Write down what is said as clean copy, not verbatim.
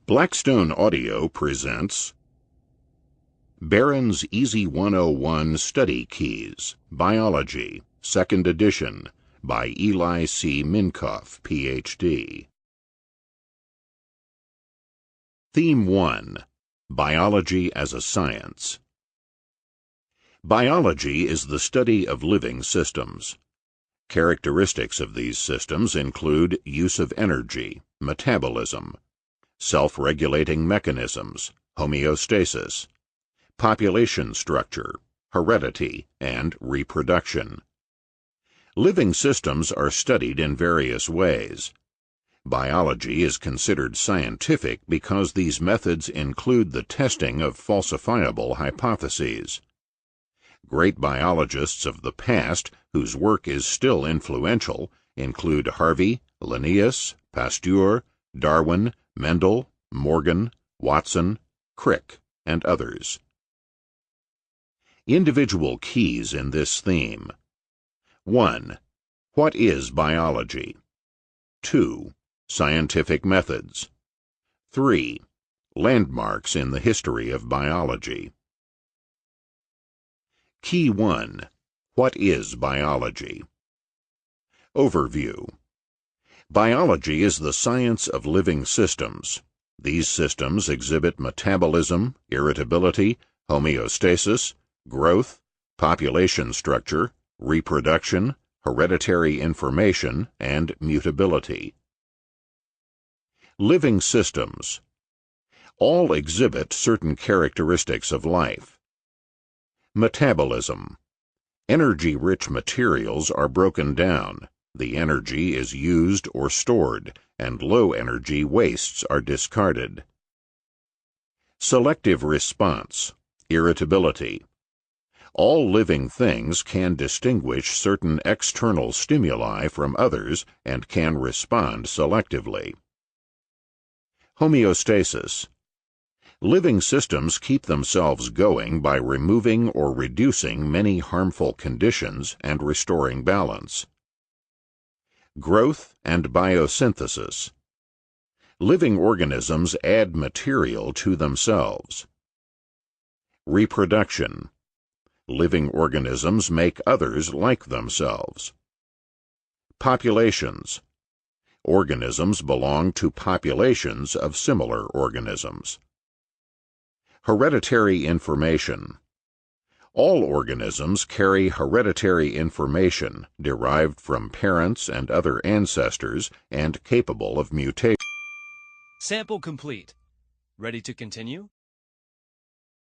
Blackstone Audio presents Barron's EZ-101 Study Keys, Biology, 2nd edition, by Eli C. Minkoff, Ph.D. Theme 1. Biology as a Science. Biology is the study of living systems. Characteristics of these systems include use of energy, metabolism, self-regulating mechanisms, homeostasis, population structure, heredity, and reproduction. Living systems are studied in various ways. Biology is considered scientific because these methods include the testing of falsifiable hypotheses. Great biologists of the past, whose work is still influential, include Harvey, Linnaeus, Pasteur, Darwin, Mendel, Morgan, Watson, Crick, and others. Individual keys in this theme. 1. What is biology? 2. Scientific methods. 3. Landmarks in the history of biology. Key 1. What is biology? Overview. Biology is the science of living systems. These systems exhibit metabolism, irritability, homeostasis, growth, population structure, reproduction, hereditary information, and mutability. Living systems. All exhibit certain characteristics of life. Metabolism. Energy-rich materials are broken down. The energy is used or stored, and low-energy wastes are discarded. Selective response. Irritability. All living things can distinguish certain external stimuli from others and can respond selectively. Homeostasis. Living systems keep themselves going by removing or reducing many harmful conditions and restoring balance. Growth and biosynthesis. Living organisms add material to themselves. Reproduction. Living organisms make others like themselves. Populations. Organisms belong to populations of similar organisms. Hereditary information. All organisms carry hereditary information derived from parents and other ancestors and capable of mutation. Sample complete. Ready to continue?